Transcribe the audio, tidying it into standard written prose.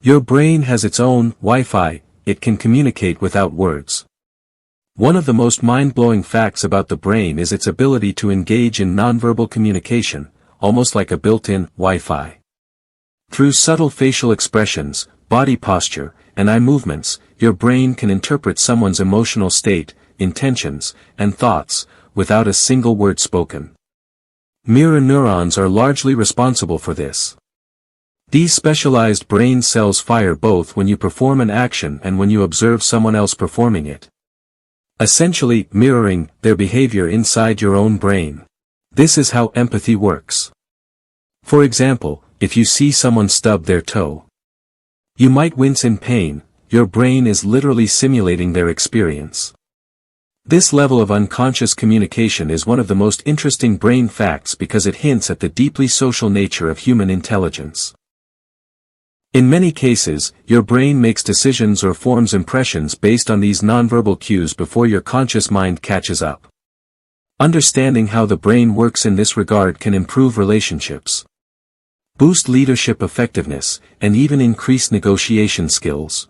Your brain has its own Wi-Fi, it can communicate without words. One of the most mind-blowing facts about the brain is its ability to engage in nonverbal communication, almost like a built-in Wi-Fi. Through subtle facial expressions, body posture, and eye movements, your brain can interpret someone's emotional state, intentions, and thoughts, without a single word spoken. Mirror neurons are largely responsible for this. These specialized brain cells fire both when you perform an action and when you observe someone else performing it, essentially mirroring their behavior inside your own brain. This is how empathy works. For example, if you see someone stub their toe, you might wince in pain. Your brain is literally simulating their experience. This level of unconscious communication is one of the most interesting brain facts because it hints at the deeply social nature of human intelligence. In many cases, your brain makes decisions or forms impressions based on these nonverbal cues before your conscious mind catches up. Understanding how the brain works in this regard can improve relationships, boost leadership effectiveness, and even increase negotiation skills.